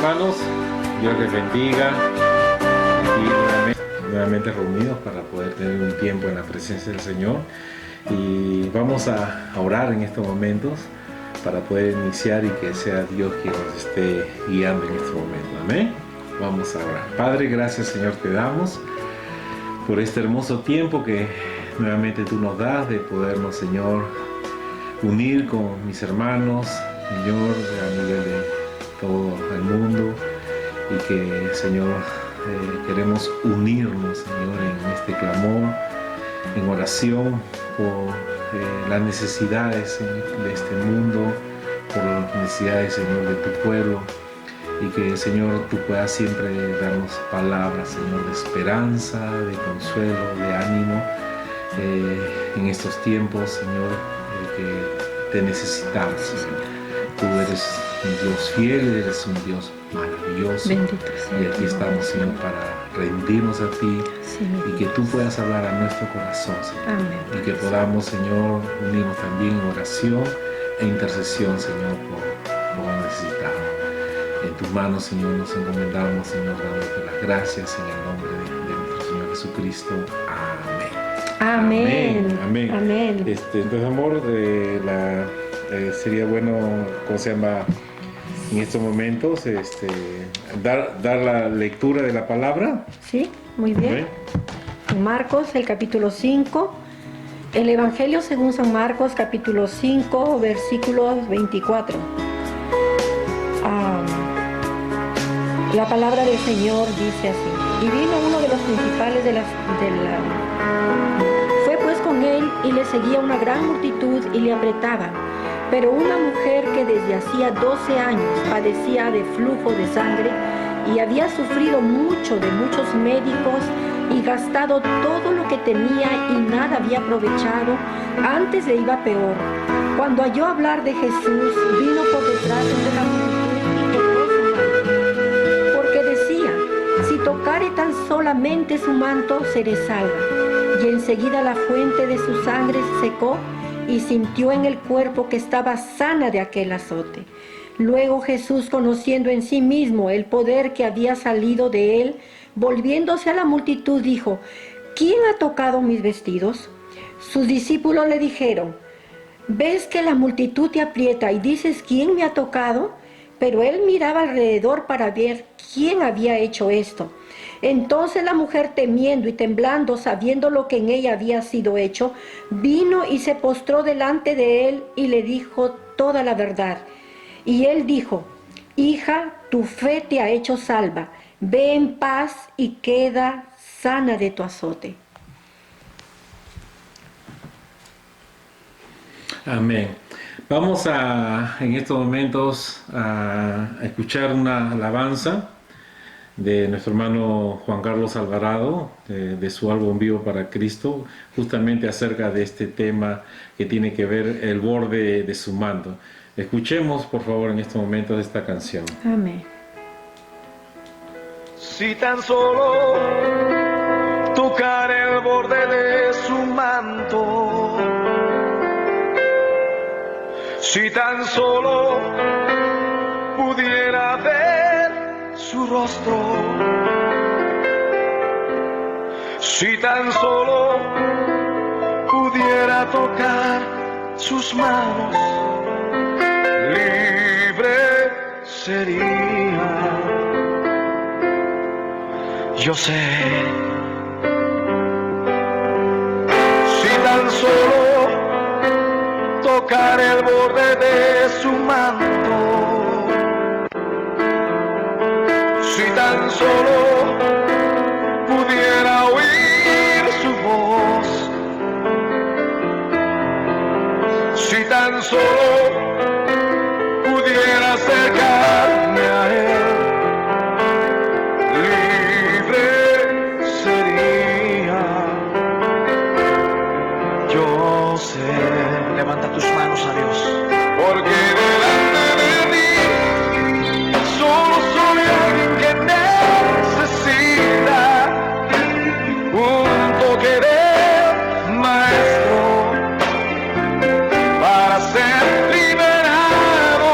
hermanos, Dios les bendiga. Aquí nuevamente reunidos para poder tener un tiempo en la presencia del Señor. Y vamos a orar en estos momentos para poder iniciar y que sea Dios quien nos esté guiando en este momento. Amén. Vamos a orar. Padre, gracias, Señor, te damos por este hermoso tiempo que nuevamente tú nos das de podernos, Señor, unir con mis hermanos, Señor, a nivel de todo el mundo, y que, Señor, queremos unirnos, Señor, en este clamor, en oración por las necesidades de este mundo, por las necesidades, Señor, de tu pueblo, y que, Señor, tú puedas siempre darnos palabras, Señor, de esperanza, de consuelo, de ánimo en estos tiempos, Señor, que te necesitamos, Señor. Tú eres un Dios fiel, eres un Dios maravilloso. Bendito sea. Y aquí estamos, Señor, para rendirnos a ti, Sí, y que tú puedas hablar a nuestro corazón, Señor. amén. Y que podamos, Señor, unirnos también en oración e intercesión, Señor, por lo necesitado. En tus manos, Señor, nos encomendamos, Señor, dándote las gracias en el nombre de nuestro Señor Jesucristo. Amén. Amén. Amén. Amén. Entonces, amor, sería bueno, ¿cómo se llama? En estos momentos, dar la lectura de la palabra. Sí, muy bien. En Marcos, el capítulo 5. El Evangelio según San Marcos, capítulo 5, versículos 24. La palabra del Señor dice así: y vino uno de los principales fue pues con él, y le seguía una gran multitud y le apretaba. Pero una mujer que desde hacía 12 años padecía de flujo de sangre y había sufrido mucho de muchos médicos y gastado todo lo que tenía y nada había aprovechado, antes le iba peor. Cuando oyó hablar de Jesús, vino por detrás de la multitud y tocó su manto, porque decía: si tocare tan solamente su manto, seré salva. Y enseguida la fuente de su sangre secó, y sintió en el cuerpo que estaba sana de aquel azote. Luego Jesús, conociendo en sí mismo el poder que había salido de él, volviéndose a la multitud, dijo: ¿quién ha tocado mis vestidos? Sus discípulos le dijeron: ¿ves que la multitud te aprieta y dices: ¿quién me ha tocado? Pero él miraba alrededor para ver quién había hecho esto. Entonces la mujer, temiendo y temblando, sabiendo lo que en ella había sido hecho, vino y se postró delante de él y le dijo toda la verdad. Y él dijo: hija, tu fe te ha hecho salva. Ve en paz y queda sana de tu azote. Amén. Vamos en estos momentos a escuchar una alabanza de nuestro hermano Juan Carlos Alvarado, de su álbum Vivo para Cristo, justamente acerca de este tema que tiene que ver el borde de su manto. Escuchemos, por favor, en estos momentos esta canción. Amén. Si tan solo tocar el borde de su manto, si tan solo pudiera ver su rostro, si tan solo pudiera tocar sus manos, libre sería. Yo sé, si tan solo tocar el borde de su manto, si tan solo pudiera oír su voz, si tan solo pudiera acercarme a él, levanta tus manos a Dios, porque delante de mí solo soy alguien que necesita un toque de maestro para ser liberado,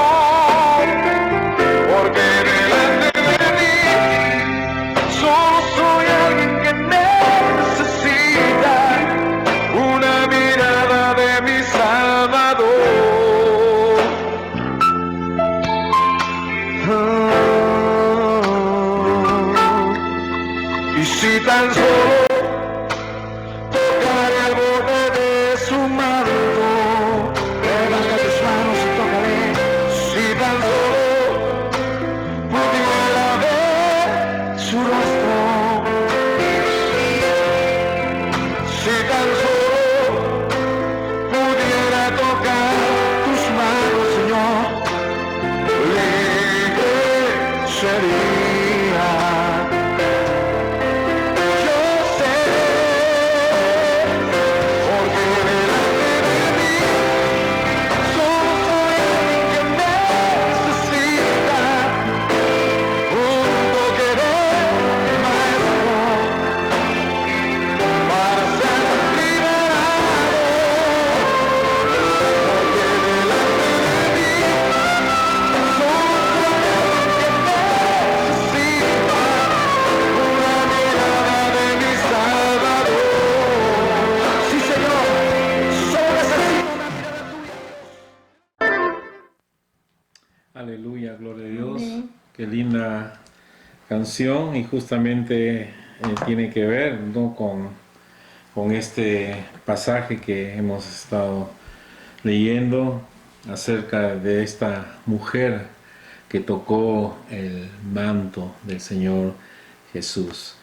porque delante Aleluya, gloria a Dios. Amén. Qué linda canción, y justamente tiene que ver, ¿no?, con este pasaje que hemos estado leyendo acerca de esta mujer que tocó el manto del Señor Jesús.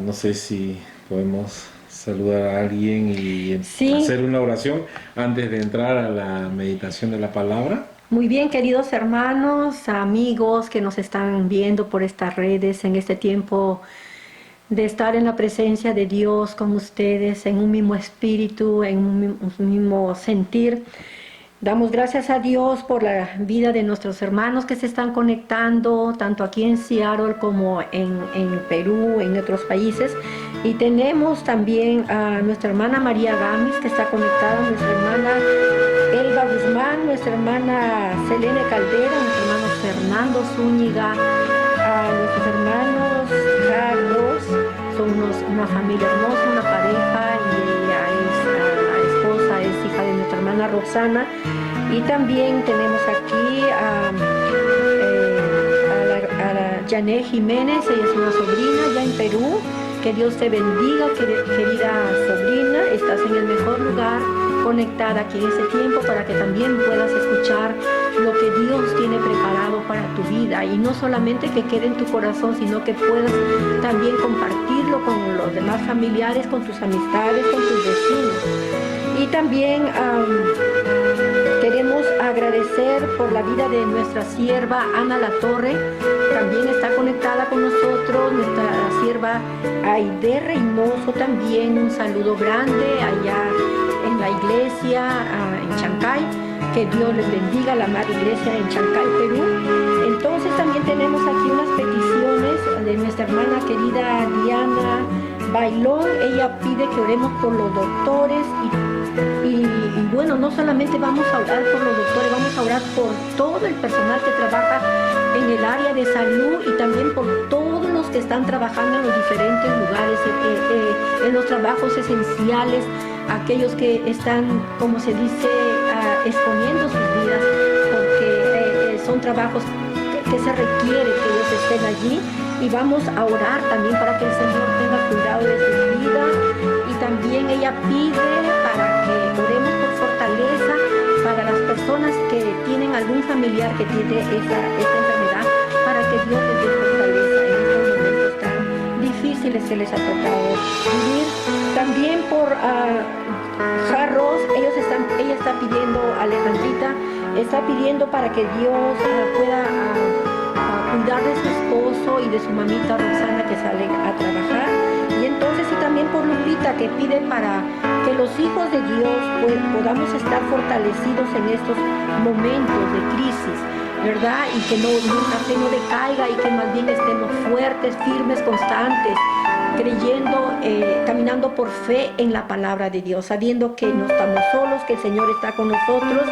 No sé si podemos saludar a alguien y Sí. hacer una oración antes de entrar a la meditación de la palabra. Muy bien, queridos hermanos, amigos que nos están viendo por estas redes en este tiempo de estar en la presencia de Dios con ustedes, en un mismo espíritu, en un mismo sentir. Damos gracias a Dios por la vida de nuestros hermanos que se están conectando, tanto aquí en Seattle como en Perú, en otros países. Y tenemos también a nuestra hermana María Gamis, que está conectada, nuestra hermana Elba Guzmán, nuestra hermana Selene Caldera, nuestro hermano Fernando Zúñiga, a nuestros hermanos Carlos. Son una familia hermosa, una pareja, y ella la esposa es hija de nuestra hermana Roxana. Y también tenemos aquí a la Janet Jiménez, ella es una sobrina ya en Perú. Que Dios te bendiga, querida sobrina, estás en el mejor lugar, conectada aquí en este tiempo para que también puedas escuchar lo que Dios tiene preparado para tu vida, y no solamente que quede en tu corazón, sino que puedas también compartirlo con los demás familiares, con tus amistades, con tus vecinos. Y también queremos agradecer por la vida de nuestra sierva Ana Latorre, también está conectada con nosotros, nuestra sierva Aide Reynoso también, un saludo grande allá en la iglesia en Chancay, que Dios les bendiga, la madre iglesia en Chancay, Perú. Entonces también tenemos aquí unas peticiones de nuestra hermana querida Diana Bailón. Ella pide que oremos por los doctores y bueno, no solamente vamos a orar por los doctores, vamos a orar por todo el personal que trabaja en el área de salud, y también por todos los que están trabajando en los diferentes lugares, en los trabajos esenciales, aquellos que están, como se dice, exponiendo sus vidas, porque son trabajos que se requiere que ellos estén allí. Y vamos a orar también para que el Señor tenga cuidado de sus vidas. Y también ella pide para que oremos por fortaleza para las personas que tienen algún familiar que tiene esta enfermedad, para que Dios les dé fortaleza en estos momentos tan difíciles que les ha tocado vivir. También por Jarros, ella está pidiendo, Alejandrita está pidiendo para que Dios pueda cuidar de su esposo y de su mamita Roxana, que salen a trabajar. Y entonces, y también por Lulita, que pide para que los hijos de Dios podamos estar fortalecidos en estos momentos de crisis, ¿verdad? Y que nuestra fe no decaiga, y que más bien estemos fuertes, firmes, constantes, creyendo, caminando por fe en la palabra de Dios, sabiendo que no estamos solos, que el Señor está con nosotros.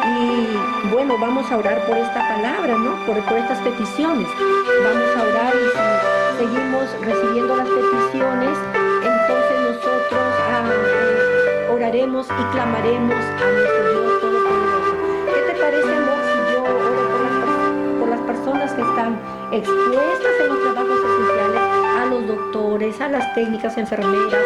Y bueno, vamos a orar por esta palabra, ¿no? Por estas peticiones. Vamos a orar, y si seguimos recibiendo las peticiones, entonces nosotros oraremos y clamaremos a nuestro Dios Todopoderoso. ¿Qué te parece, amor, si yo oro por las personas que están expuestas en los trabajos esenciales, a los doctores, a las técnicas enfermeras,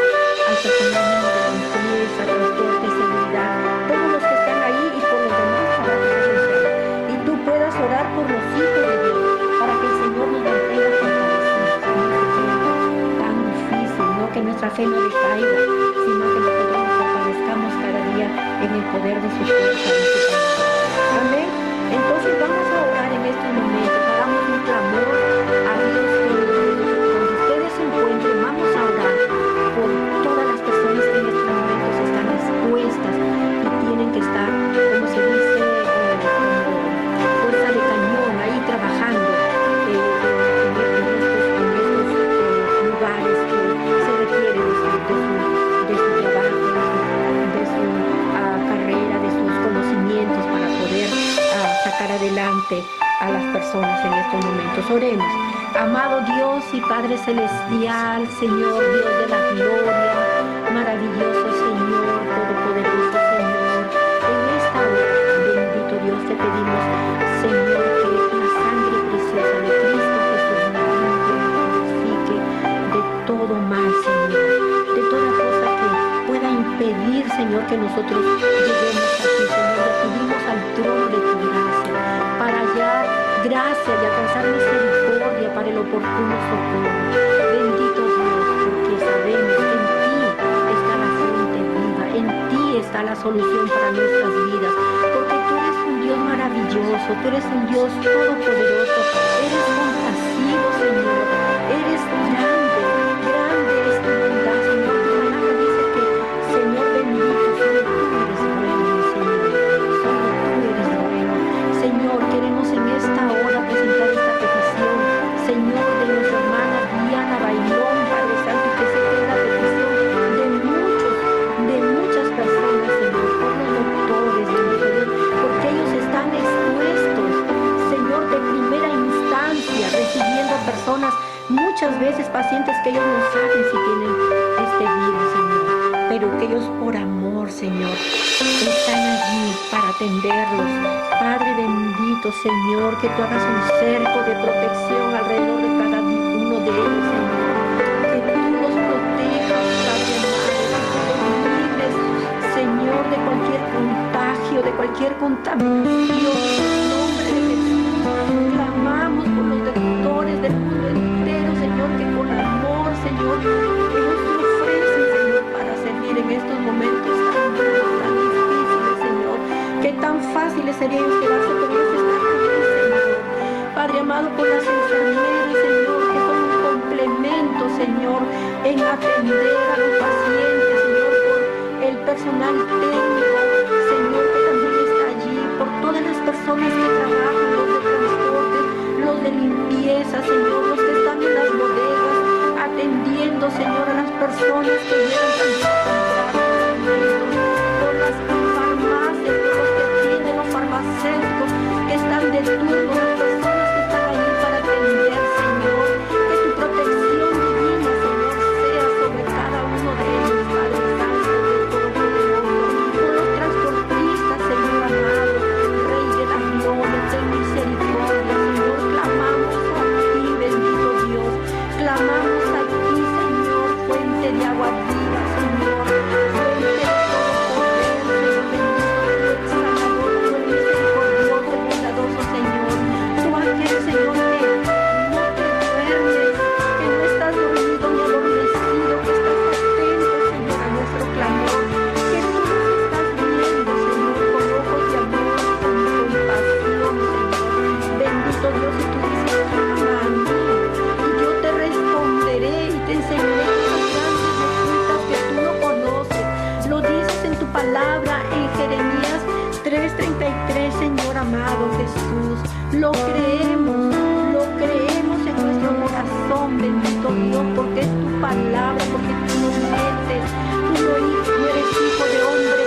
al personal de la limpieza, transporte y seguridad, todos los que están ahí, y por los demás trabajos esenciales? Y tú puedas orar por los hijos de Dios, para que el Señor nos mantenga fortalecidos en este tiempo tan difícil, ¿no? Que nuestra fe no decaiga, sino que nosotros nos fortalezcamos cada día en el poder de su fuerza, de su palabra. Amén. Entonces vamos a orar en estos momentos, hagamos un clamor a Dios. Cuando ustedes se encuentren, vamos a orar por todas las personas que en estos momentos están expuestas, que tienen que estar, como se dice, como fuerza de cañón, ahí trabajando en estos lugares que se requiere de su trabajo, de su carrera, de sus conocimientos, para poder sacar adelante a las personas en estos momentos. Oremos. Amado Dios y Padre Celestial, Señor Dios de la gloria, maravilloso Señor, todopoderoso Señor, en esta hora, bendito Dios, te pedimos, Señor, que las nosotros lleguemos aquí, Señor, y acudimos al trono de tu gracia para hallar gracia y alcanzar misericordia para el oportuno socorro. Bendito Dios, porque sabemos que en ti está la fuente viva, en ti está la solución para nuestras vidas, porque tú eres un Dios maravilloso, tú eres un Dios todopoderoso, eres compasivo, Señor, eres grande, grande es tu bondad, Señor. Tu palabra dice que, Señor bendito, solo tú eres bueno, Señor, solo tú eres bueno. Señor, queremos en esta hora presentar esta petición, Señor, de nuestra hermana Diana Bailón, Padre Santo, y que se quede la petición de muchas personas, Señor, por los doctores, Señor, porque ellos están expuestos, Señor, de primera instancia, recibiendo personas, muchas veces pacientes que ellos no saben si tienen este virus, Señor, pero que ellos por amor, Señor, están allí para atenderlos. Padre bendito, Señor, que tú hagas un cerco de protección alrededor de cada uno de ellos, Señor, que tú los protejas, Padre amado, que tú los libres, Señor, de cualquier contagio, de cualquier contaminación. En nombre de Jesús, clamamos por los doctores del mundo entero, Señor, que con amor, Señor, ellos se ofrecen, Señor, para servir en estos momentos tan duros, tan difíciles, Señor. Que tan fáciles sería ellos quedarse, pero ellos están aquí, Señor. Padre amado, por las enfermeras, Señor, que son un complemento, Señor, en atender a los pacientes, Señor, por el personal técnico, Señor, que también está allí, por todas las personas que trabajan, los de transporte, los de limpieza, Señor, los que están en las bodegas, atendiendo, Señor, a las personas que llegan también a comprar alimentos, por las farmacias, por los que atienden, los farmacéuticos que están de turno, las personas que están allí para atender, Señor, que tu protección divina, Señor, sea sobre cada uno de ellos, Padre Santo, Dios Todopoderoso, por los transportistas, Señor amado, Rey de la gloria, ten misericordia, Señor, clamamos a ti, bendito Dios, clamamos a ti, Señor, fuente de agua viva, Señor, fuente de todo poder, Señor bendito, tú eres sanador, tú eres misericordioso, bondadoso, Señor, tú aquel, Señor, que no te duermes, que no estás dormido ni adormecido, que estás atento, Señor, a nuestro clamor, que tú nos estás viendo, Señor, con ojos de amor, con compasión, Señor, bendito Dios, y tú dices, clama a mí, y yo te responderé y te enseñaré cosas grandes y ocultas que tú no conoces. Lo dices en tu palabra en Jeremías 3:33, Señor amado Jesús. Lo creemos en nuestro corazón, bendito Dios, porque es tu palabra, porque tú no mientes, tú no eres hijo de hombre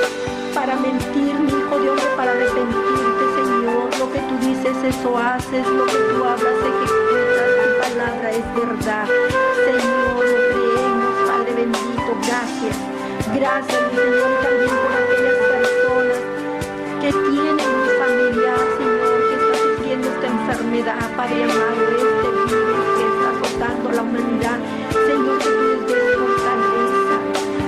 para mentir, ni hijo de hombre para arrepentirte, Señor. Lo que tú dices, eso haces, lo que tú hablas, ejecutas, tu palabra es verdad. Señor, lo creemos, Padre bendito, gracias. Gracias, mi Señor, y también por aquellas personas que tienen un familiar, Señor, que está sufriendo esta enfermedad, Padre amado, este virus que está azotando a la humanidad. Señor, que tú les des fortaleza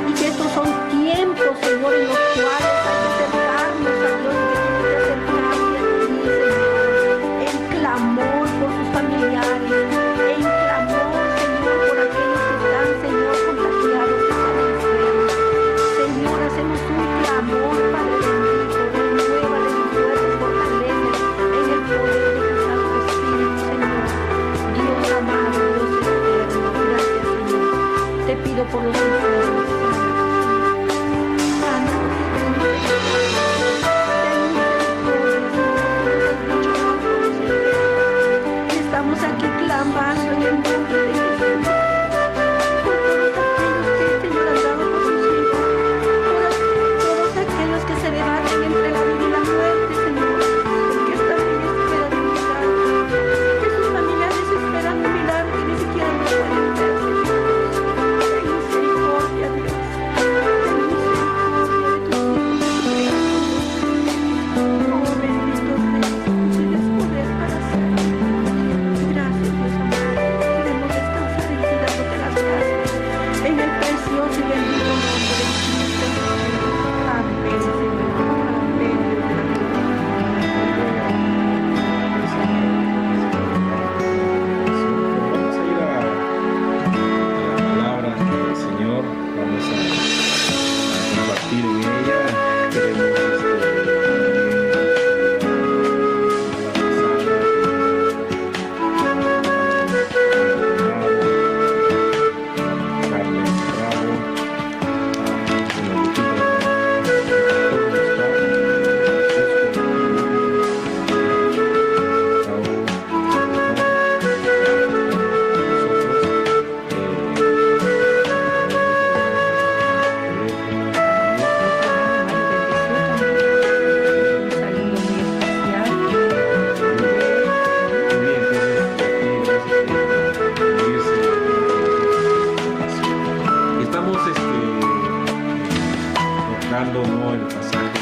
y que estos son tiempos, Señor, en los cuales hay que acercarnos a Dios, que tiene que acercarse a ti, Señor, en clamor por sus familiares, en clamor, Señor, por aquellos que están, Señor, contagiados, que están enfermos. Señor, hacemos el pasaje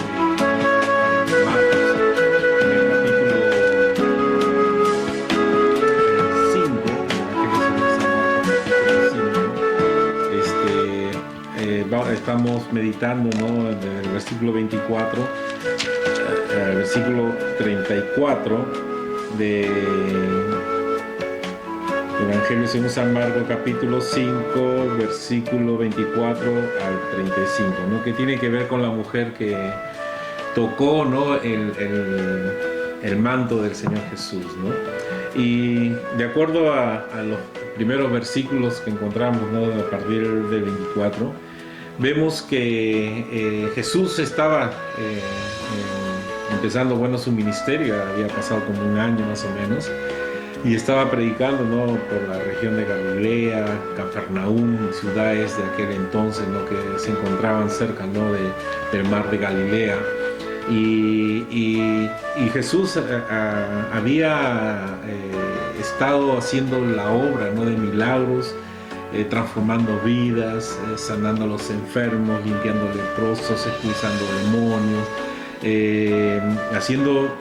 de Marcos, en el capítulo 5, estamos meditando, ¿no?, desde el versículo 24 al versículo 34 del Evangelio según San Marcos, capítulo 5, versículo 24 al 35, ¿no?, que tiene que ver con la mujer que tocó, ¿no?, el manto del Señor Jesús, ¿no? Y de acuerdo a los primeros versículos que encontramos, ¿no?, a partir del 24, vemos que Jesús estaba empezando, bueno, su ministerio. Había pasado como un año más o menos, y estaba predicando, ¿no?, por la región de Galilea, Cafarnaúm, ciudades de aquel entonces, ¿no?, que se encontraban cerca, ¿no?, del mar de Galilea. Y Jesús había estado haciendo la obra, ¿no?, de milagros, transformando vidas, sanando a los enfermos, limpiando leprosos, expulsando demonios, haciendo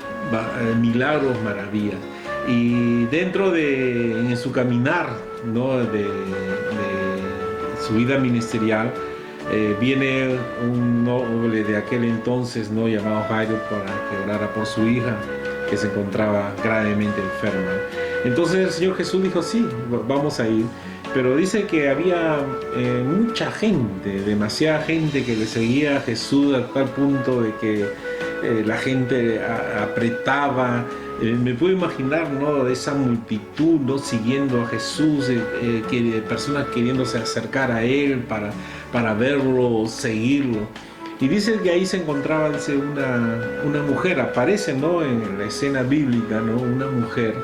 milagros, maravillas. Y dentro en su caminar, ¿no?, de su vida ministerial, viene un noble de aquel entonces, ¿no?, llamado Jairo, para que orara por su hija, que se encontraba gravemente enferma. Entonces el Señor Jesús dijo: sí, vamos a ir. Pero dice que había mucha gente, demasiada gente que le seguía a Jesús, a tal punto de que la gente apretaba. Me puedo imaginar, ¿no?, esa multitud, ¿no?, siguiendo a Jesús, personas queriéndose acercar a Él para verlo, seguirlo. Y dice que ahí se encontraba, dice, una mujer, aparece, ¿no?, en la escena bíblica, ¿no?, una mujer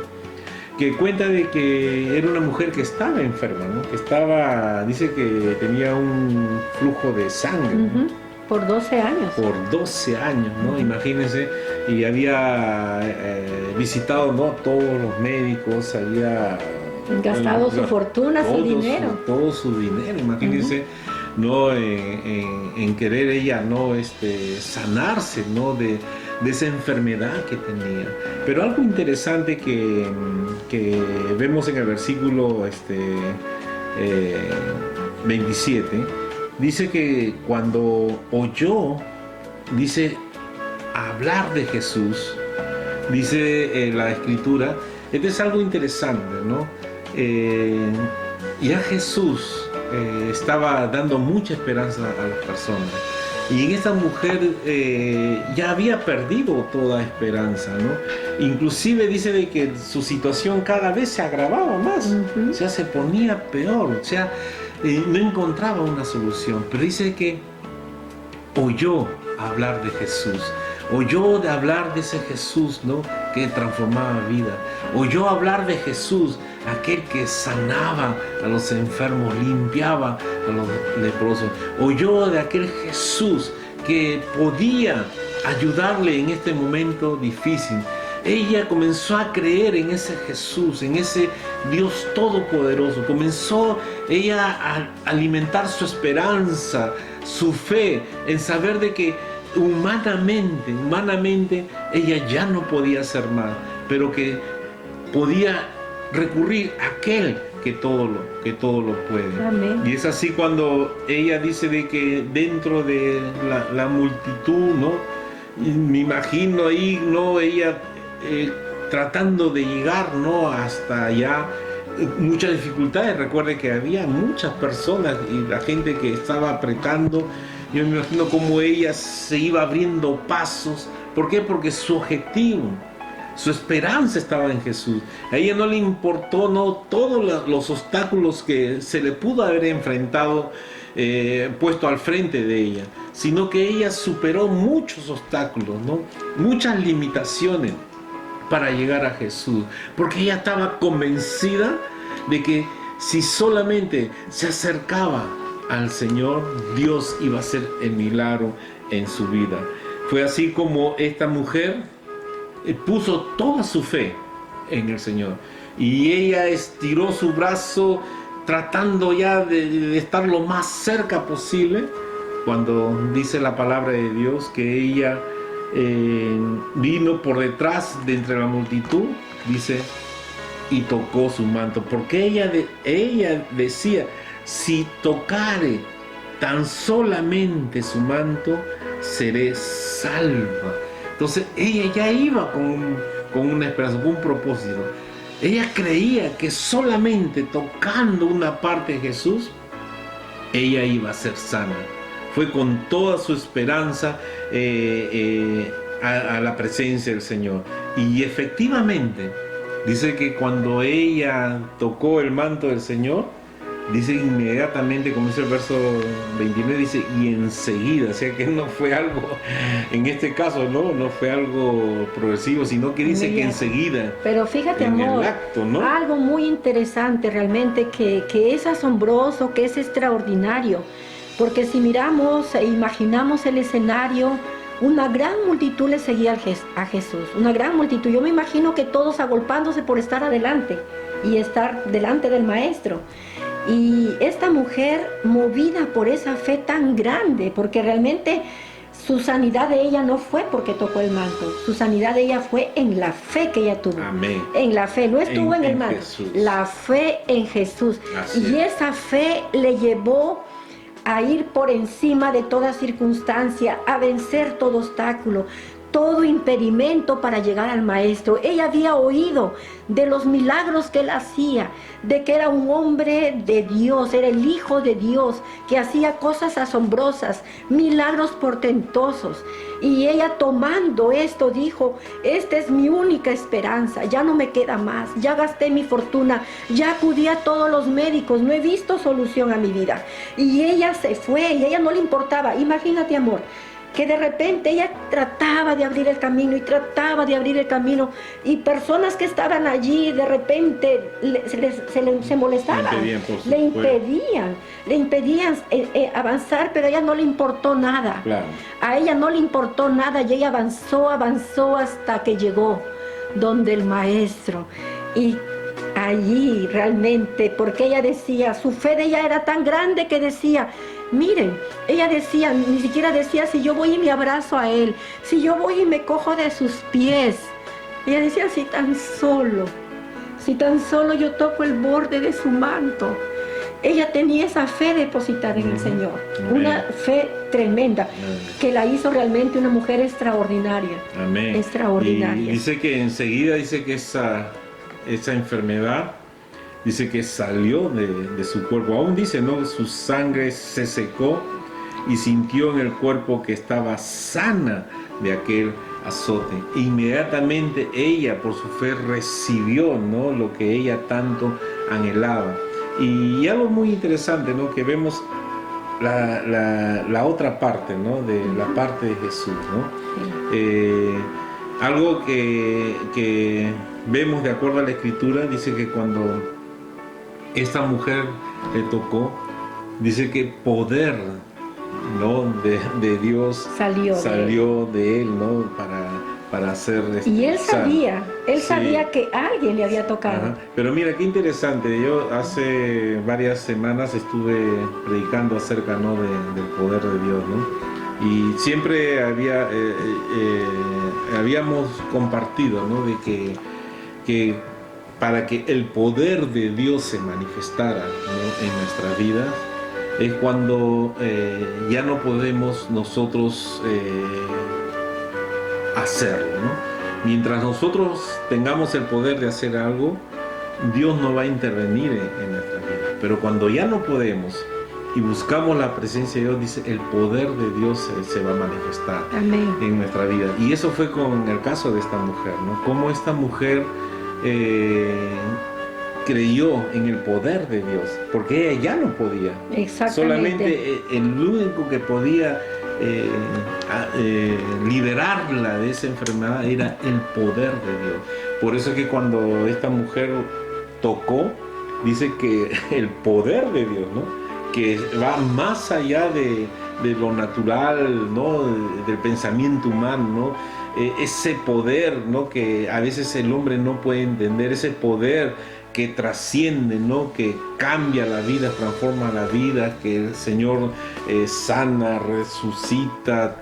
que cuenta de que era una mujer que estaba enferma, ¿no?, que dice que tenía un flujo de sangre, ¿no? Por 12 años. Por 12 años, ¿no? Imagínense, y había visitado, ¿no?, todos los médicos, había gastado su fortuna, su dinero. Todo su dinero, imagínense, ¿no?, en querer ella, ¿no?, sanarse, ¿no?, de esa enfermedad que tenía. Pero algo interesante que vemos en el versículo 27, dice que cuando oyó, dice, hablar de Jesús, dice la Escritura, esto es algo interesante, ¿no? Ya Jesús estaba dando mucha esperanza a las personas. Y en esta mujer ya había perdido toda esperanza, ¿no? Inclusive dice de que su situación cada vez se agravaba más, o sea, se ponía peor, o sea, no encontraba una solución. Pero dice que oyó hablar de Jesús, oyó de hablar de ese Jesús, ¿no?, que transformaba vida. Oyó hablar de Jesús, aquel que sanaba a los enfermos, limpiaba a los leprosos. Oyó de aquel Jesús que podía ayudarle en este momento difícil. Ella comenzó a creer en ese Jesús, en ese Dios todopoderoso. Comenzó ella a alimentar su esperanza, su fe, en saber de que humanamente ella ya no podía hacer más, pero que podía recurrir a aquel que todo lo puede. Amén. Y es así cuando ella dice de que dentro de la multitud, ¿no?, me imagino ahí, ¿no?, ella tratando de llegar, ¿no?, hasta allá, muchas dificultades. Recuerde que había muchas personas y la gente que estaba apretando. Yo me imagino cómo ella se iba abriendo pasos. ¿Por qué? Porque su objetivo, su esperanza estaba en Jesús. A ella no le importó, ¿no?, todos los obstáculos que se le pudo haber enfrentado, puesto al frente de ella, sino que ella superó muchos obstáculos, ¿no?, muchas limitaciones para llegar a Jesús, porque ella estaba convencida de que si solamente se acercaba al Señor, Dios iba a hacer el milagro en su vida. Fue así como esta mujer puso toda su fe en el Señor, y ella estiró su brazo tratando ya de estar lo más cerca posible, cuando dice la palabra de Dios que ella vino por detrás de entre la multitud, dice, y tocó su manto, porque ella decía, si tocare tan solamente su manto, seré salva. Entonces ella ya iba con una esperanza, con un propósito. Ella creía que solamente tocando una parte de Jesús, ella iba a ser sana. Fue con toda su esperanza a la presencia del Señor. Y efectivamente, dice que cuando ella tocó el manto del Señor, dice inmediatamente, como dice el verso 29, dice, y enseguida, o sea que no fue algo, en este caso no fue algo progresivo, sino que dice que enseguida. Pero fíjate, en amor, el acto, ¿no? Algo muy interesante realmente, que es asombroso, que es extraordinario, porque si miramos e imaginamos el escenario, una gran multitud le seguía a Jesús, una gran multitud. Yo me imagino que todos agolpándose por estar adelante y estar delante del Maestro. Y esta mujer, movida por esa fe tan grande, porque realmente su sanidad de ella no fue porque tocó el manto, su sanidad de ella fue en la fe que ella tuvo. Amén. En la fe, no estuvo en el manto, Jesús. La fe en Jesús. Así Y es. esa fe le llevó a ir por encima de toda circunstancia, a vencer todo obstáculo, todo impedimento para llegar al Maestro. Ella había oído de los milagros que él hacía, de que era un hombre de Dios, era el Hijo de Dios, que hacía cosas asombrosas, milagros portentosos. Y ella, tomando esto, dijo, esta es mi única esperanza, ya no me queda más, ya gasté mi fortuna, ya acudí a todos los médicos, no he visto solución a mi vida. Y ella se fue, y a ella no le importaba. Imagínate, amor, que de repente ella trataba de abrir el camino y trataba de abrir el camino, y personas que estaban allí de repente se molestaban, le impedían avanzar, pero a ella no le importó nada. Claro. A ella no le importó nada, y ella avanzó hasta que llegó donde el Maestro. Y allí realmente, porque ella decía, su fe de ella era tan grande que decía, miren, ella decía, ni siquiera decía, si yo voy y me abrazo a él, si yo voy y me cojo de sus pies. Ella decía, si tan solo yo toco el borde de su manto. Ella tenía esa fe depositada en el Señor, una fe tremenda, que la hizo realmente una mujer extraordinaria. Amén. Extraordinaria. Y dice que enseguida, dice que esa enfermedad, dice que salió de su cuerpo. Aún dice, ¿no? Su sangre se secó y sintió en el cuerpo que estaba sana de aquel azote. Inmediatamente ella, por su fe, recibió, ¿no?, lo que ella tanto anhelaba. Y algo muy interesante, ¿no?, que vemos la otra parte, ¿no?, de la parte de Jesús, ¿no? Algo que vemos de acuerdo a la Escritura, dice que cuando esta mujer le tocó, dice que poder, ¿no?, de Dios salió de él, ¿no?, para hacer. Y él sabía que alguien le había tocado. Ajá. Pero mira qué interesante, yo hace varias semanas estuve predicando acerca, ¿no?, del poder de Dios, ¿no? Y siempre habíamos compartido, ¿no?, de que para que el poder de Dios se manifestara, ¿no?, en nuestras vidas, es cuando ya no podemos nosotros hacerlo, ¿no? Mientras nosotros tengamos el poder de hacer algo, Dios no va a intervenir en nuestra vida. Pero cuando ya no podemos y buscamos la presencia de Dios, dice, el poder de Dios se va a manifestar. Amén. En nuestra vida. Y eso fue con el caso de esta mujer, ¿no? Cómo esta mujer creyó en el poder de Dios, porque ella ya no podía. Exactamente. Solamente el único que podía liberarla de esa enfermedad era el poder de Dios. Por eso es que cuando esta mujer tocó, dice que el poder de Dios, ¿no?, que va más allá de lo natural, ¿no?, del pensamiento humano, ¿no?, ese poder, ¿no?, que a veces el hombre no puede entender, ese poder que trasciende, ¿no? Que cambia la vida, transforma la vida, que el Señor sana, resucita,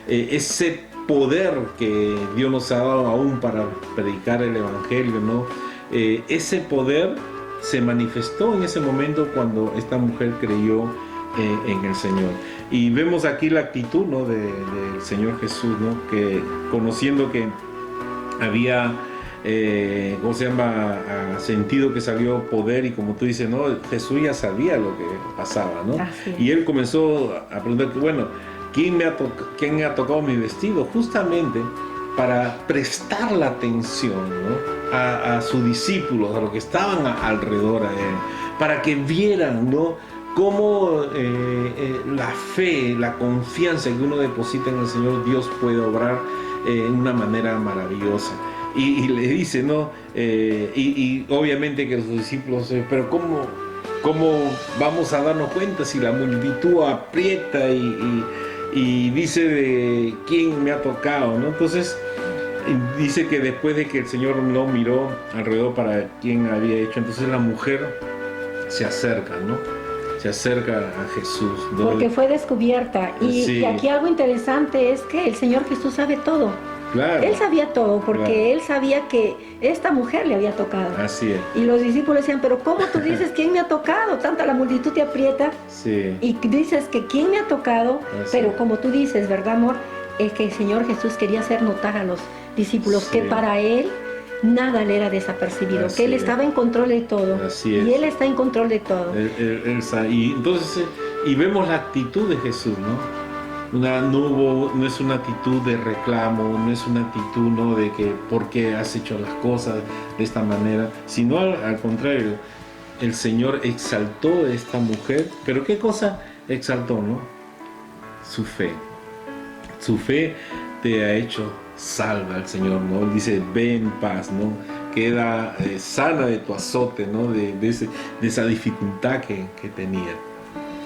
ese poder que Dios nos ha dado aún para predicar el Evangelio, ¿no? Ese poder se manifestó en ese momento cuando esta mujer creyó en el Señor. Y vemos aquí la actitud, ¿no? del Señor Jesús, ¿no? Que conociendo que había sentido que salió poder, y como tú dices, ¿no? Jesús ya sabía lo que pasaba, ¿no? Y él comenzó a preguntar, bueno, ¿quién me ha tocado mi vestido? Justamente para prestar la atención, ¿no? a sus discípulos, a los que estaban alrededor a él, para que vieran, ¿no? Cómo la fe, la confianza que uno deposita en el Señor, Dios puede obrar en una manera maravillosa. Y le dice, ¿no? Y obviamente que los discípulos, pero ¿cómo vamos a darnos cuenta si la multitud aprieta y dice de quién me ha tocado, ¿no? Entonces dice que después de que el Señor no miró alrededor para quién había hecho, entonces la mujer se acerca, ¿no? Se acerca a Jesús, ¿no? Porque fue descubierta. Y aquí algo interesante es que el Señor Jesús sabe todo. Claro. Él sabía todo, porque él sabía que esta mujer le había tocado. Así es. Y los discípulos decían, pero ¿cómo tú dices quién me ha tocado? Tanta la multitud te aprieta. Sí. Y dices que quién me ha tocado, pero como tú dices, ¿verdad, amor? Es que el Señor Jesús quería hacer notar a los discípulos que para él nada le era desapercibido, que él estaba en control de todo. Así es. Y él está en control de todo. Y entonces, y vemos la actitud de Jesús, ¿no? No es una actitud de reclamo, no es una actitud, ¿no? De que por qué has hecho las cosas de esta manera, sino al contrario, el Señor exaltó a esta mujer. Pero ¿qué cosa exaltó, no? Su fe. Su fe te ha hecho salva el Señor, ¿no? Él dice, ve en paz, ¿no? Queda sana de tu azote, ¿no? De esa dificultad que tenía.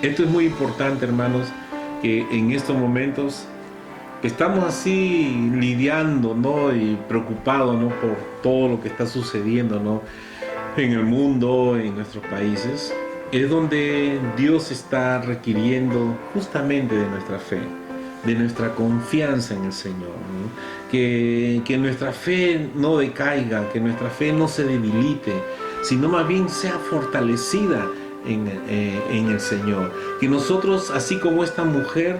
Esto es muy importante, hermanos, que en estos momentos estamos así lidiando, ¿no? Y preocupados, ¿no? Por todo lo que está sucediendo, ¿no? En el mundo, en nuestros países. Es donde Dios está requiriendo justamente de nuestra fe, de nuestra confianza en el Señor, ¿no? Que nuestra fe no decaiga, que nuestra fe no se debilite, sino más bien sea fortalecida en el Señor. Que nosotros, así como esta mujer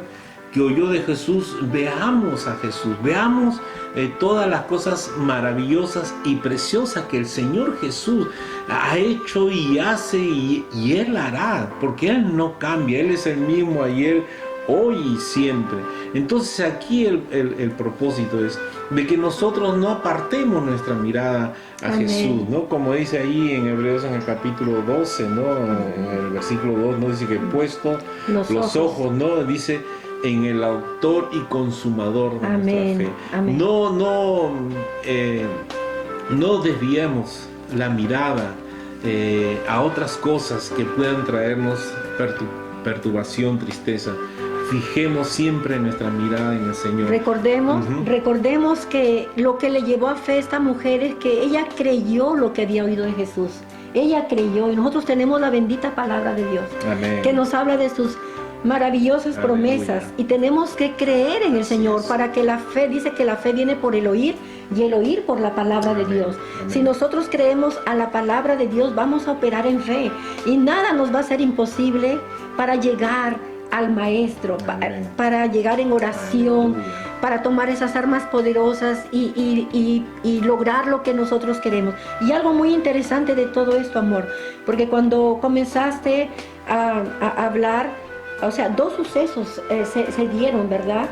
que oyó de Jesús, veamos a Jesús, veamos todas las cosas maravillosas y preciosas que el Señor Jesús ha hecho y hace y Él hará, porque Él no cambia, Él es el mismo ayer, hoy y siempre. Entonces aquí el propósito es de que nosotros no apartemos nuestra mirada a Amén. Jesús, ¿no? Como dice ahí en Hebreos en el capítulo 12, ¿no? En el versículo 2, ¿no? Dice que puesto los ojos, ¿no? Dice en el autor y consumador de Amén. nuestra fe. Amén. No desviemos la mirada a otras cosas que puedan traernos perturbación, tristeza. Fijemos siempre nuestra mirada en el Señor. Recordemos que lo que le llevó a fe a esta mujer es que ella creyó lo que había oído de Jesús. Ella creyó, y nosotros tenemos la bendita palabra de Dios. Amén. Que nos habla de sus maravillosas promesas, y tenemos que creer en el Señor para que la fe, dice que la fe viene por el oír y el oír por la palabra de Dios. Amén. Si nosotros creemos a la palabra de Dios, vamos a operar en fe y nada nos va a ser imposible para llegar al Maestro, para llegar en oración, para tomar esas armas poderosas y lograr lo que nosotros queremos. Y algo muy interesante de todo esto, amor, porque cuando comenzaste a hablar, o sea, dos sucesos se dieron, ¿verdad?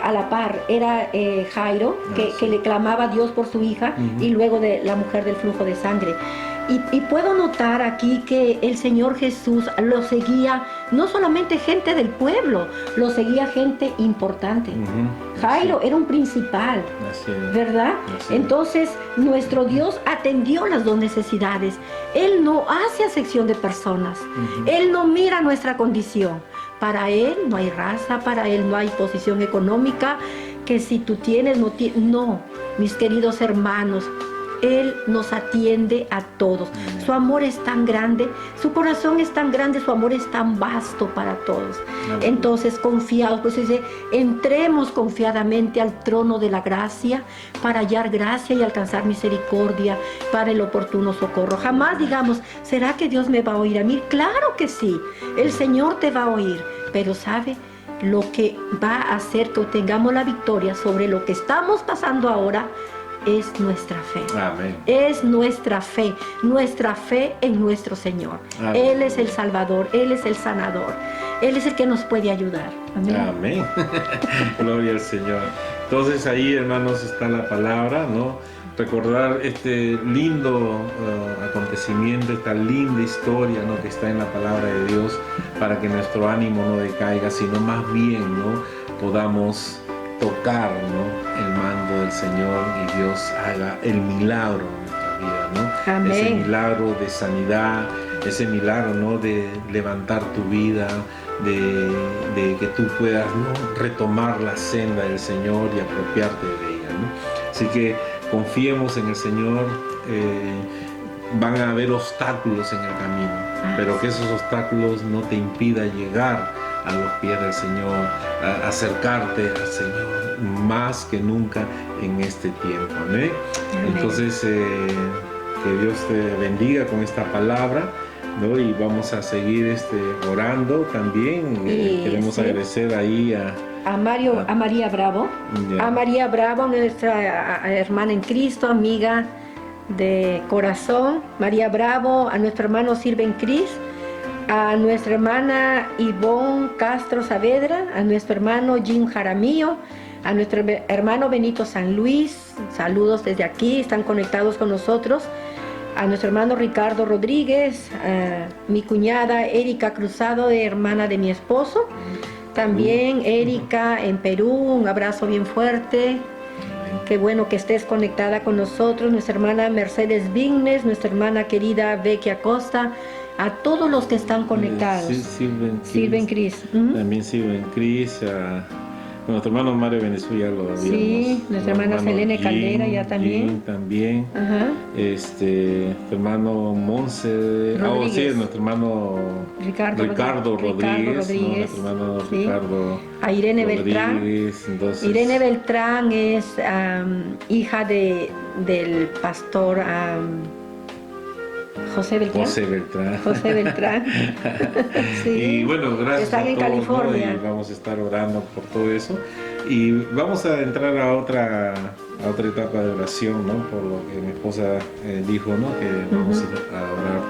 A la par. Era Jairo, que le clamaba a Dios por su hija, y luego de la mujer del flujo de sangre. Y puedo notar aquí que el Señor Jesús lo seguía, no solamente gente del pueblo, lo seguía gente importante. Jairo era un principal, ¿verdad? Entonces, nuestro Dios atendió las dos necesidades. Él no hace acepción de personas. Él no mira nuestra condición. Para Él no hay raza, para Él no hay posición económica, que si tú tienes, no, mis queridos hermanos. Él nos atiende a todos. Su amor es tan grande, su corazón es tan grande, su amor es tan vasto para todos. Entonces, confiados, pues dice, entremos confiadamente al trono de la gracia para hallar gracia y alcanzar misericordia para el oportuno socorro. Jamás digamos, ¿será que Dios me va a oír a mí? Claro que sí, el Señor te va a oír, pero ¿sabe? Lo que va a hacer que obtengamos la victoria sobre lo que estamos pasando ahora es nuestra fe. Amén. Es nuestra fe en nuestro Señor. Amén. Él es el Salvador, Él es el sanador, Él es el que nos puede ayudar. Amén. Amén. Gloria al Señor. Entonces ahí, hermanos, está la palabra, ¿no? Recordar este lindo acontecimiento, esta linda historia, ¿no?, que está en la palabra de Dios, para que nuestro ánimo no decaiga, sino más bien, ¿no?, podamos tocar, ¿no?, el mando del Señor y Dios haga el milagro en nuestra vida, ¿no? Amén. Ese milagro de sanidad, ese milagro, ¿no?, de levantar tu vida, de que tú puedas, ¿no?, retomar la senda del Señor y apropiarte de ella, ¿no? Así que confiemos en el Señor. Van a haber obstáculos en el camino, pero que esos obstáculos no te impidan llegar a los pies del Señor, a acercarte al Señor más que nunca en este tiempo. ¿Eh? Entonces, que Dios te bendiga con esta palabra, ¿no? Y vamos a seguir orando también. Queremos agradecer ahí a María Bravo, yeah. A María Bravo, nuestra hermana en Cristo, amiga de corazón, María Bravo, a nuestro hermano Sirven Cris, a nuestra hermana Ivonne Castro Saavedra, a nuestro hermano Jim Jaramillo, a nuestro hermano Benito San Luis, saludos desde aquí, están conectados con nosotros, a nuestro hermano Ricardo Rodríguez, a mi cuñada Erika Cruzado, hermana de mi esposo, también Erika en Perú, un abrazo bien fuerte. Qué bueno que estés conectada con nosotros, nuestra hermana Mercedes Vignes, nuestra hermana querida Becky Acosta, a todos los que están conectados. Sirven Cris. También Sirven Cris, nuestro hermano Mario Venezuela lo habíamos. Sí, nuestra hermana Selene Caldera ya también. Jim también. Ajá. Nuestro hermano Monse. Sí, nuestro hermano Ricardo Rodríguez. ¿No? Nuestro hermano Ricardo. A Irene Beltrán. Entonces, Irene Beltrán es hija del pastor José Beltrán. Sí. Y bueno, gracias Están en California. ¿no? Y vamos a estar orando por todo eso. Y vamos a entrar a otra etapa de oración, ¿no? Por lo que mi esposa dijo, ¿no? Que vamos a orar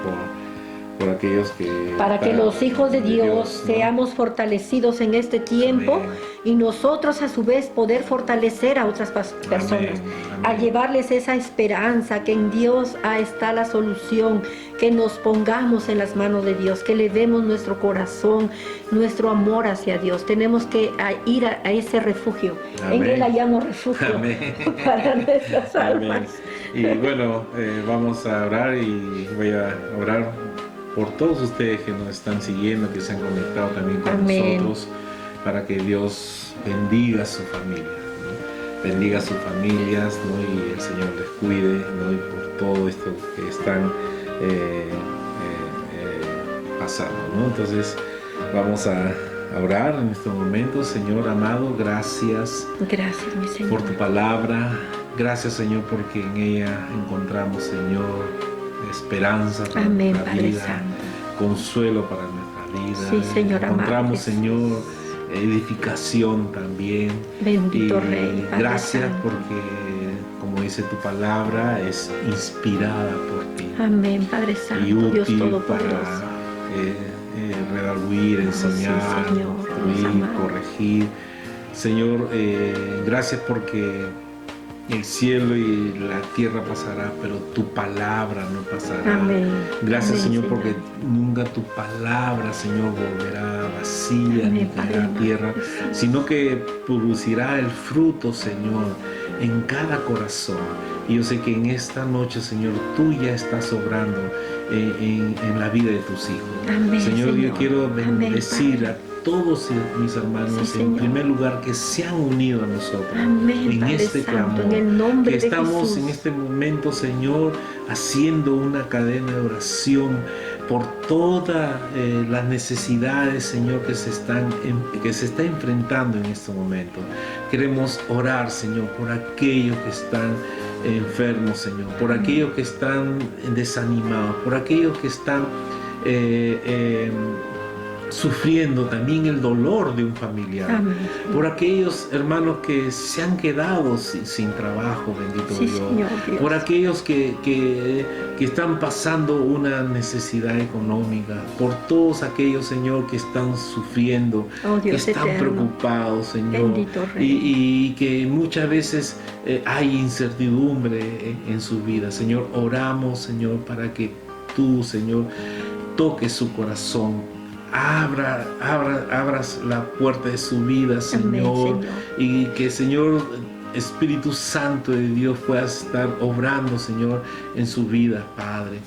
por aquellos que... Para que los hijos de Dios ¿no? seamos fortalecidos en este tiempo. Amén. Y nosotros a su vez poder fortalecer a otras personas, amén, amén, a llevarles esa esperanza que en Dios está la solución, que nos pongamos en las manos de Dios, que le demos nuestro corazón, nuestro amor hacia Dios. Tenemos que ir a ese refugio, amén. En Él hallamos refugio, amén, para nuestras almas. Y bueno, vamos a orar y voy a orar por todos ustedes que nos están siguiendo, que se han conectado también con amén. Nosotros, para que Dios bendiga a su familia, ¿no? Bendiga a sus familias, ¿no? Y el Señor les cuide, ¿no? Y por todo esto que están pasando, ¿no? Entonces vamos a orar en estos momentos. Señor amado, gracias. Gracias, mi Señor. Por tu palabra. Gracias, Señor, porque en ella encontramos, Señor, esperanza para amén, nuestra Padre vida, Santo. Consuelo para nuestra vida. Sí, Señor encontramos, amado, Señor, edificación también. Bendito y Rey, Padre gracias Santo. porque, como dice tu palabra, es inspirada por ti. Amén, Padre Santo, y útil Dios Todopoderoso. Para redarguir, enseñar, sí, Señor, instruir, corregir. Señor, gracias porque el cielo y la tierra pasará, pero tu palabra no pasará. Amén. Gracias, amén, Señor, porque nunca tu palabra, Señor, volverá vacía ni caerá a tierra, sino que producirá el fruto, Señor, en cada corazón. Y yo sé que en esta noche, Señor, tú ya estás obrando en la vida de tus hijos. Amén, Señor, yo quiero bendecir amén, a todos mis hermanos, Sí, en Señor. primer lugar, que se han unido a nosotros Amén, en Padre este Santo, clamor, en el nombre que de estamos Jesús. en este momento, Señor, haciendo una cadena de oración por todas las necesidades, Señor, que se está enfrentando en este momento. Queremos orar, Señor, por aquellos que están enfermos, Señor, por aquellos que están desanimados, por aquellos que están sufriendo también el dolor de un familiar. Amén. Por aquellos hermanos que se han quedado sin trabajo, bendito Sí, Dios. Señor Dios. Por aquellos que están pasando una necesidad económica. Por todos aquellos, Señor, que están sufriendo, Oh, que Dios están eterno. preocupados, Señor. Bendito Rey. Y que muchas veces hay incertidumbre en su vida. Señor, oramos, Señor, para que tú, Señor, toques su corazón. Abras la puerta de su vida, Señor, Amén, Señor. y que, Señor, Espíritu Santo de Dios, pueda estar obrando, Señor, en su vida, Padre.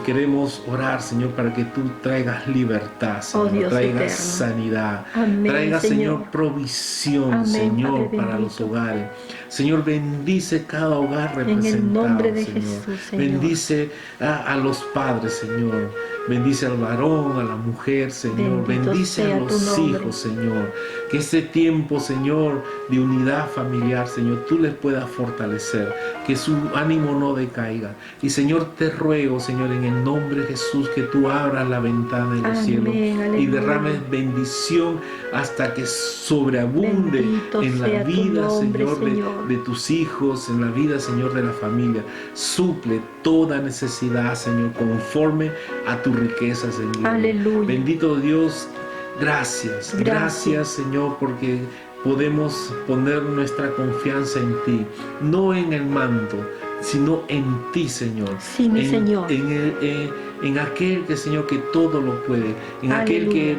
Queremos orar, Señor, para que tú traigas libertad, Señor, Oh, Dios traigas eterno. sanidad, Amén, traigas, Señor, Señor. provisión, Amén, Señor, Padre para los bendito. hogares. Señor, bendice cada hogar En representado, el nombre de Señor. Jesús, Señor. Bendice a los padres, Señor. Bendice al varón, a la mujer, Señor. Bendito Bendice sea a tu los nombre. hijos, Señor. Que este tiempo, Señor, de unidad familiar, Señor, tú les puedas fortalecer. Que su ánimo no decaiga. Y, Señor, te ruego, Señor, en el nombre de Jesús, que tú abras la ventana de los Amén, cielos y aleluya. derrames bendición hasta que sobreabunde Bendito en la sea tu vida, nombre, Señor, Señor. de tus hijos, en la vida, Señor, de la familia. Suple toda necesidad, Señor, conforme a tu riqueza, Señor. Aleluya. Bendito Dios, gracias, Gracias. Señor, porque podemos poner nuestra confianza en ti, no en el manto, sino en ti, Señor. Sí, mi Señor. En aquel que, Señor, que todo lo puede, en aquel que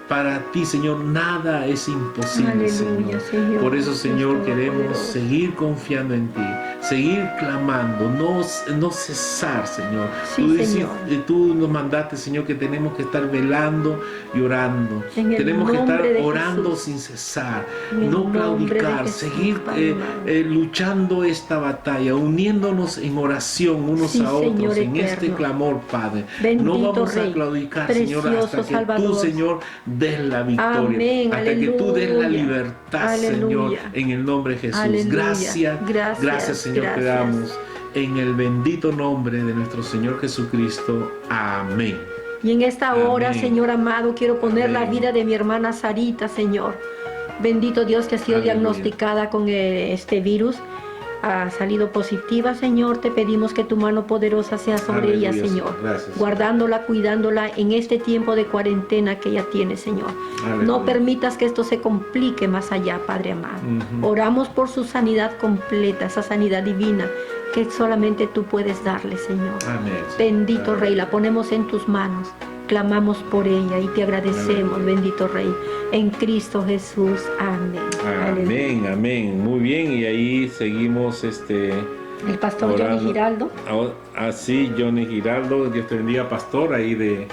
para ti, Señor, nada es imposible, Aleluya, Señor. Por eso, Señor, Dios queremos todopoderoso. seguir confiando en ti, seguir clamando, no cesar, Señor. Sí, Señor. Tú nos mandaste, Señor, que tenemos que estar velando y orando. En el Tenemos que estar nombre de orando Jesús. sin cesar, En el no nombre de claudicar, Jesús, seguir Padre amado. luchando esta batalla, uniéndonos en oración unos Sí, a otros, Señor en eterno. este clamor, Padre. Bendito No vamos Rey, a claudicar, Señor, hasta precioso que tú, Salvador. Señor, des la victoria, Amén, hasta que tú des la aleluya. libertad, Señor, Aleluya. en el nombre de Jesús. Aleluya. Gracias, Señor, gracias. te damos en el bendito nombre de nuestro Señor Jesucristo. Amén. Y en esta hora, Amén. Señor amado, quiero poner la Amén. vida de mi hermana Sarita, Señor. Bendito Dios, que ha sido Aleluya. diagnosticada con este virus. Ha salido positiva, Señor. Te pedimos que tu mano poderosa sea sobre Aleluya, ella, Señor. Gracias. Guardándola, cuidándola en este tiempo de cuarentena que ella tiene, Señor. Aleluya. No permitas que esto se complique más allá, Padre amado. Ujú. Oramos por su sanidad completa, esa sanidad divina que solamente tú puedes darle, Señor. Amén. Bendito Amén. Rey, la ponemos en tus manos. Clamamos por ella y te agradecemos, Amén. bendito Rey. En Cristo Jesús. Amén. Aleluya. Amén, amén. Muy bien, y ahí seguimos El pastor orando. Johnny Giraldo. Así, Johnny Giraldo, Dios te bendiga, pastor, ahí de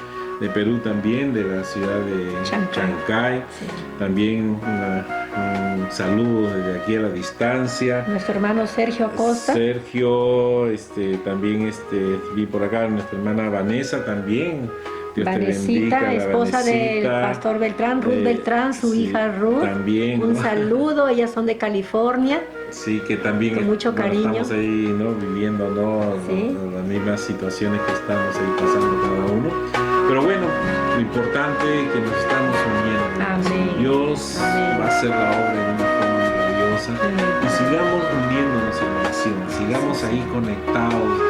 Perú también, de la ciudad de Chancay. Sí. También un saludo desde aquí a la distancia. Nuestro hermano Sergio Acosta. Sergio, también vi por acá a nuestra hermana Vanessa también. Dios te bendiga, Vanesita, la esposa del Vanesita. pastor Beltrán, Ruth Beltrán, su sí, hija Ruth. También. Un saludo, ellas son de California. Sí, que también Con mucho cariño. estamos ahí, ¿no? Viviendo, ¿no? Sí. Las mismas situaciones que estamos ahí pasando cada uno. Pero bueno, lo importante es que nos estamos uniendo. Amén. Dios Amén. va a hacer la obra de una forma maravillosa. Amén. Y sigamos uniéndonos en oración, sigamos ahí conectados.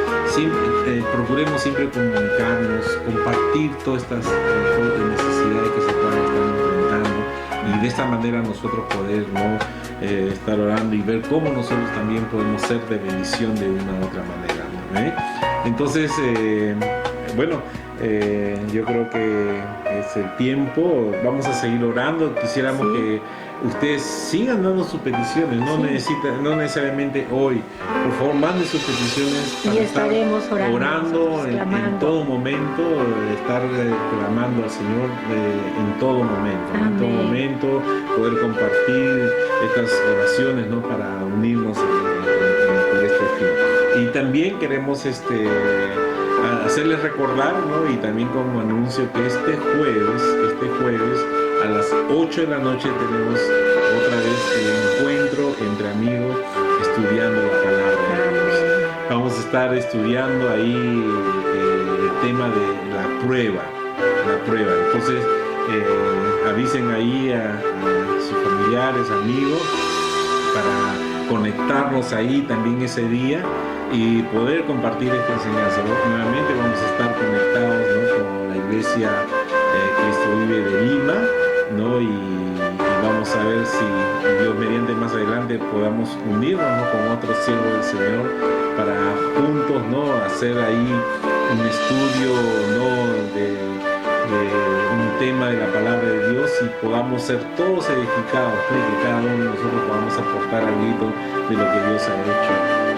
Procuremos siempre comunicarnos, compartir todas estas necesidades que se puedan estar enfrentando. Y de esta manera nosotros poder, ¿no? Estar orando y ver cómo nosotros también podemos ser de bendición de una u otra manera, ¿no? Entonces, bueno, yo creo que es el tiempo. Vamos a seguir orando. Quisiéramos Sí. ustedes sigan dando sus peticiones, no necesariamente hoy. Por favor, manden sus peticiones para y estaremos orando en todo momento, estar clamando al Señor en todo momento. Amén. En todo momento, poder compartir estas oraciones, ¿no? Para unirnos por este fin. Y también queremos hacerles recordar, ¿no? Y también como anuncio que este jueves a las 8 de la noche tenemos otra vez el encuentro entre amigos estudiando la palabra de Dios. Vamos a estar estudiando ahí el tema de la prueba. Entonces avisen ahí a sus familiares, amigos, para conectarnos ahí también ese día y poder compartir esta enseñanza, ¿no? Nuevamente vamos a estar conectados, ¿no? Con la iglesia Cristo Vive de Lima, ¿no? Y vamos a ver si Dios mediante más adelante podamos unirnos, ¿no? Con otros siervos del Señor para juntos, ¿no? Hacer ahí un estudio, ¿no? de un tema de la palabra de Dios y podamos ser todos edificados, ¿no? Y que cada uno de nosotros podamos aportar algo de lo que Dios ha hecho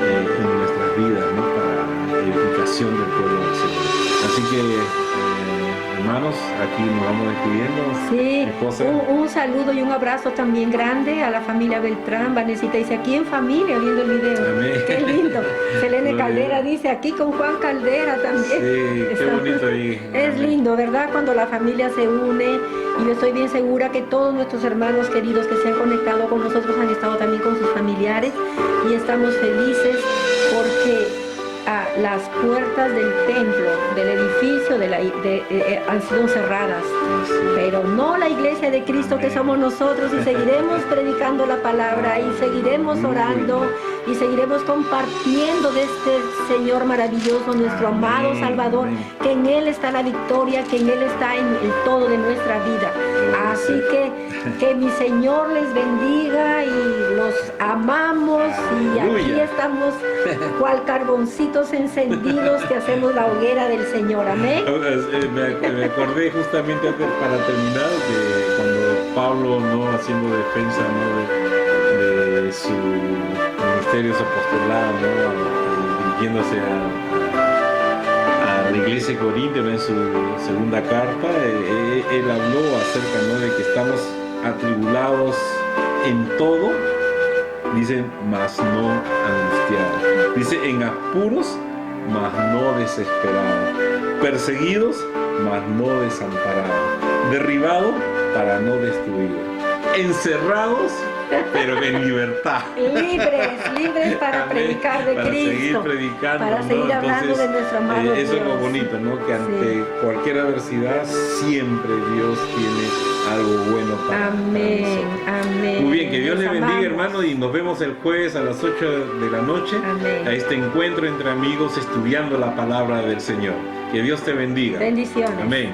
en nuestras vidas, ¿no? Para la edificación del pueblo del Señor. Así que hermanos, aquí nos vamos despidiendo. Sí, un saludo y un abrazo también grande a la familia Beltrán. Vanesita dice, aquí en familia, viendo el video. Amén. Qué lindo. Selene Caldera dice, aquí con Juan Caldera también. Sí, qué bonito ahí. Es Amén. lindo, ¿verdad? Cuando la familia se une, y yo estoy bien segura que todos nuestros hermanos queridos que se han conectado con nosotros han estado también con sus familiares, y estamos felices porque las puertas del templo, del edificio han sido cerradas, pero no la iglesia de Cristo que somos nosotros, y seguiremos predicando la palabra y seguiremos orando y seguiremos compartiendo de este Señor maravilloso, nuestro amado Salvador, que en Él está la victoria, que en Él está en el todo de nuestra vida. Así que mi Señor les bendiga y los amamos, y aquí estamos cual carboncitos encendidos que hacemos la hoguera del Señor. Amén. Me acordé justamente para terminar que cuando Pablo, ¿no? Haciendo defensa, ¿no? de su ministerio, su apostolado, ¿no? Dirigiéndose a la iglesia de Corinto, ¿no? En su segunda carta, él habló acerca, ¿no? De que estamos atribulados en todo, dice, mas no angustiados. Dice, en apuros, mas no desesperados. Perseguidos, mas no desamparados. Derribados, para no destruir. Encerrados, pero en libertad. Libres para predicar de para Cristo. Seguir predicando, para seguir hablando. Entonces, de nuestro amado Dios. Eso es lo bonito, ¿no? Que ante cualquier adversidad siempre Dios tiene algo bueno para nosotros. Amén. Muy bien, que Dios les bendiga, amamos. hermano, y nos vemos el jueves a las 8 de la noche. Amén. A este encuentro entre amigos estudiando la palabra del Señor. Que Dios te bendiga. Bendiciones. Amén.